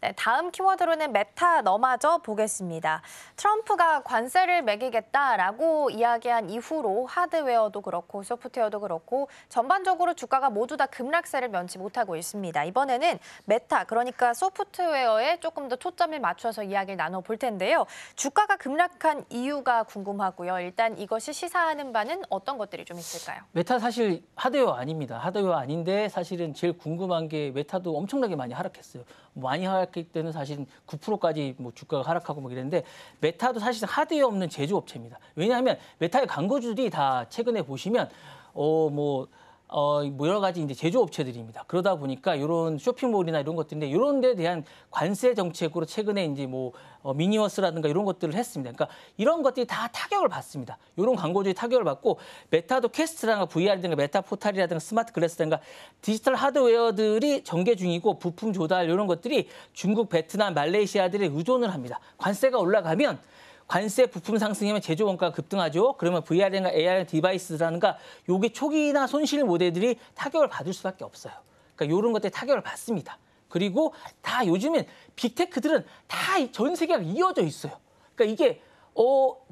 네, 다음 키워드로는 메타 너마저 보겠습니다. 트럼프가 관세를 매기겠다라고 이야기한 이후로 하드웨어도 그렇고 소프트웨어도 그렇고 전반적으로 주가가 모두 다 급락세를 면치 못하고 있습니다. 이번에는 메타, 그러니까 소프트웨어에 조금 더 초점을 맞춰서 이야기를 나눠볼 텐데요. 주가가 급락한 이유가 궁금하고요. 일단 이것이 시사하는 바는 어떤 것들이 좀 있을까요? 메타 사실 하드웨어 아닙니다. 하드웨어 아닌데 사실은 제일 궁금한 게 메타도 엄청나게 많이 하락했어요. 많이 하락했기 때는 사실은 9%까지 뭐 주가가 하락하고 뭐 이랬는데 메타도 사실은 하드웨어 없는 제조업체입니다. 왜냐하면 메타의 광고주들이 다 최근에 보시면 여러 가지 이제 제조업체들입니다. 그러다 보니까 이런 쇼핑몰이나 이런 것들인데 이런 데 대한 관세 정책으로 최근에 이제 미니버스라든가 이런 것들을 했습니다. 그러니까 이런 것들이 다 타격을 받습니다. 이런 광고주의 타격을 받고 메타도 퀘스트라든가 VR이든가 메타 포탈이라든가 스마트 글래스라든가 디지털 하드웨어들이 전개 중이고 부품 조달 이런 것들이 중국, 베트남, 말레이시아들에 의존을 합니다. 관세가 올라가면 관세 부품 상승이면 제조 원가가 급등하죠. 그러면 VR이나 AR 디바이스라든가 요게 초기나 손실 모델들이 타격을 받을 수밖에 없어요. 그러니까 이런 것들이 타격을 받습니다. 그리고 다 요즘엔 빅테크들은 다 전 세계가 이어져 있어요. 그러니까 이게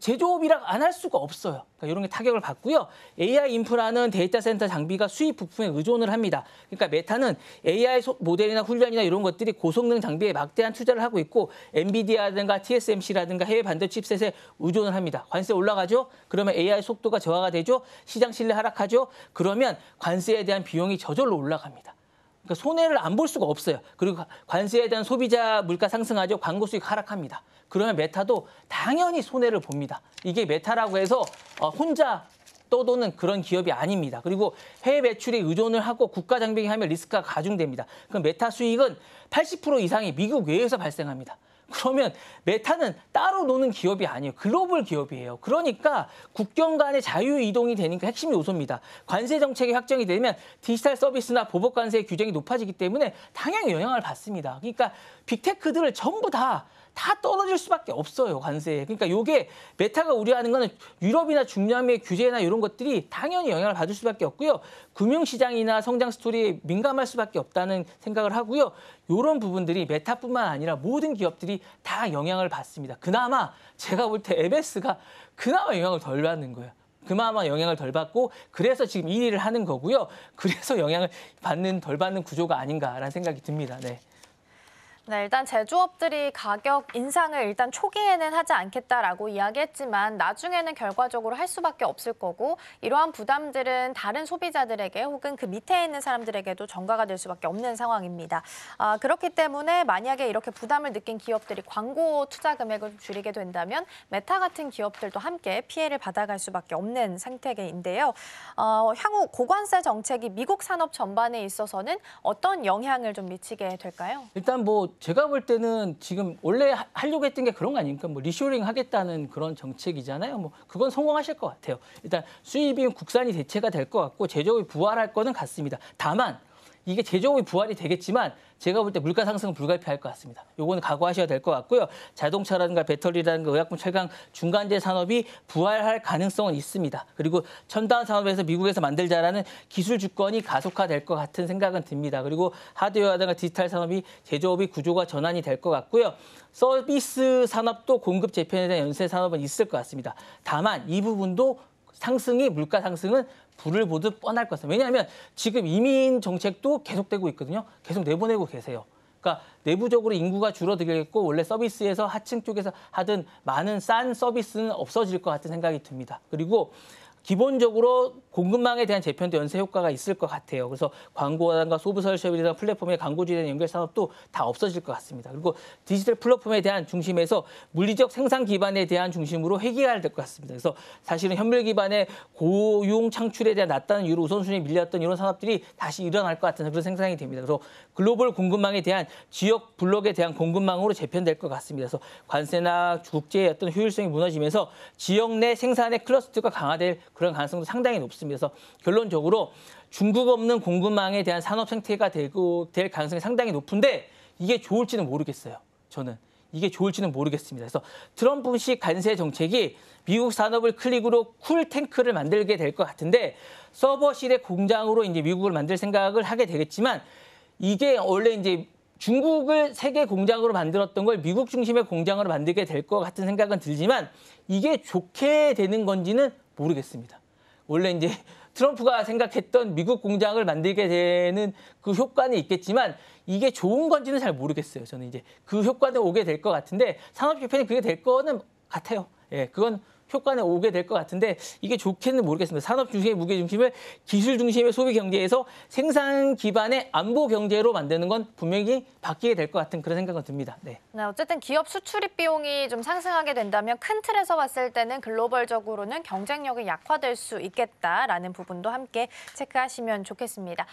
제조업이랑 안 할 수가 없어요. 그러니까 이런 게 타격을 받고요. AI 인프라는 데이터 센터 장비가 수입 부품에 의존을 합니다. 그러니까 메타는 AI 모델이나 훈련이나 이런 것들이 고성능 장비에 막대한 투자를 하고 있고 엔비디아라든가 TSMC라든가 해외 반도체 칩셋에 의존을 합니다. 관세 올라가죠? 그러면 AI 속도가 저하가 되죠? 시장 신뢰 하락하죠? 그러면 관세에 대한 비용이 저절로 올라갑니다. 그러니까 손해를 안 볼 수가 없어요. 그리고 관세에 대한 소비자 물가 상승하죠. 광고 수익 하락합니다. 그러면 메타도 당연히 손해를 봅니다. 이게 메타라고 해서 혼자 떠도는 그런 기업이 아닙니다. 그리고 해외 매출에 의존을 하고 국가 장벽이 하면 리스크가 가중됩니다. 그럼 메타 수익은 80% 이상이 미국 외에서 발생합니다. 그러면 메타는 따로 노는 기업이 아니에요. 글로벌 기업이에요. 그러니까 국경 간의 자유 이동이 되니까 핵심 요소입니다. 관세 정책이 확정이 되면 디지털 서비스나 보복 관세 규정이 높아지기 때문에 당연히 영향을 받습니다. 그러니까 빅테크들을 전부 다 떨어질 수밖에 없어요, 관세에. 그러니까 이게 메타가 우려하는 거는 유럽이나 중남미의 규제나 이런 것들이 당연히 영향을 받을 수밖에 없고요. 금융시장이나 성장 스토리에 민감할 수밖에 없다는 생각을 하고요. 이런 부분들이 메타뿐만 아니라 모든 기업들이 다 영향을 받습니다. 그나마 제가 볼 때 MS가 그나마 영향을 덜 받는 거예요. 그나마 영향을 덜 받고 그래서 지금 1위를 하는 거고요. 그래서 영향을 덜 받는 구조가 아닌가라는 생각이 듭니다. 네. 네, 일단 제조업들이 가격 인상을 일단 초기에는 하지 않겠다라고 이야기했지만 나중에는 결과적으로 할 수밖에 없을 거고 이러한 부담들은 다른 소비자들에게 혹은 그 밑에 있는 사람들에게도 전가가 될 수밖에 없는 상황입니다. 그렇기 때문에 만약에 이렇게 부담을 느낀 기업들이 광고 투자 금액을 줄이게 된다면 메타 같은 기업들도 함께 피해를 받아갈 수밖에 없는 상태인데요. 향후 고관세 정책이 미국 산업 전반에 있어서는 어떤 영향을 좀 미치게 될까요? 일단 제가 볼 때는 지금 원래 하려고 했던 게 그런 거 아닙니까? 리쇼링 하겠다는 그런 정책이잖아요. 그건 성공하실 것 같아요. 일단 수입이 국산이 대체가 될 것 같고 제조업이 부활할 거는 같습니다. 다만 이게 제조업이 부활이 되겠지만 제가 볼 때 물가 상승은 불가피할 것 같습니다. 요거는 각오하셔야 될 것 같고요. 자동차라든가 배터리라든가 의약품, 철강, 중간재 산업이 부활할 가능성은 있습니다. 그리고 첨단 산업에서 미국에서 만들자라는 기술 주권이 가속화될 것 같은 생각은 듭니다. 그리고 하드웨어라든가 디지털 산업이 제조업이 구조가 전환이 될 것 같고요. 서비스 산업도 공급 재편에 대한 연쇄 산업은 있을 것 같습니다. 다만 이 부분도 물가 상승은 불을 보듯 뻔할 것 같습니다. 왜냐하면 지금 이민 정책도 계속되고 있거든요. 계속 내보내고 계세요. 그러니까 내부적으로 인구가 줄어들겠고 원래 서비스에서 하층 쪽에서 하던 많은 싼 서비스는 없어질 것 같은 생각이 듭니다. 그리고 기본적으로 공급망에 대한 재편도 연쇄 효과가 있을 것 같아요. 그래서 광고라든가 소비서비스나 플랫폼의 광고주에 대한 연결 산업도 다 없어질 것 같습니다. 그리고 디지털 플랫폼에 대한 중심에서 물리적 생산 기반에 대한 중심으로 회귀해야 될 것 같습니다. 그래서 사실은 현물 기반의 고용 창출에 대한 낮다는 이유로 우선순위에 밀렸던 이런 산업들이 다시 일어날 것 같은 그런 생각이 됩니다. 그래서 글로벌 공급망에 대한 지역 블록에 대한 공급망으로 재편될 것 같습니다. 그래서 관세나 국제의 어떤 효율성이 무너지면서 지역 내 생산의 클러스터가 강화될 그런 가능성도 상당히 높습니다. 그래서 결론적으로 중국 없는 공급망에 대한 산업 생태가 될 가능성이 상당히 높은데 이게 좋을지는 모르겠어요. 저는. 이게 좋을지는 모르겠습니다. 그래서 트럼프식 관세 정책이 미국 산업을 클릭으로 쿨탱크를 만들게 될 것 같은데 서버실의 공장으로 이제 미국을 만들 생각을 하게 되겠지만 이게 원래 이제 중국을 세계 공장으로 만들었던 걸 미국 중심의 공장으로 만들게 될 것 같은 생각은 들지만 이게 좋게 되는 건지는 모르겠습니다. 원래 이제 트럼프가 생각했던 미국 공장을 만들게 되는 그 효과는 있겠지만 이게 좋은 건지는 잘 모르겠어요. 저는 이제 그 효과는 오게 될 것 같은데 산업재팬이 그게 될 거는 같아요. 예, 그건 효과는 오게 될 것 같은데 이게 좋게는 모르겠습니다. 산업 중심의 무게 중심을 기술 중심의 소비 경제에서 생산 기반의 안보 경제로 만드는 건 분명히 바뀌게 될 것 같은 그런 생각은 듭니다. 네. 네, 어쨌든 기업 수출입 비용이 좀 상승하게 된다면 큰 틀에서 봤을 때는 글로벌적으로는 경쟁력이 약화될 수 있겠다라는 부분도 함께 체크하시면 좋겠습니다.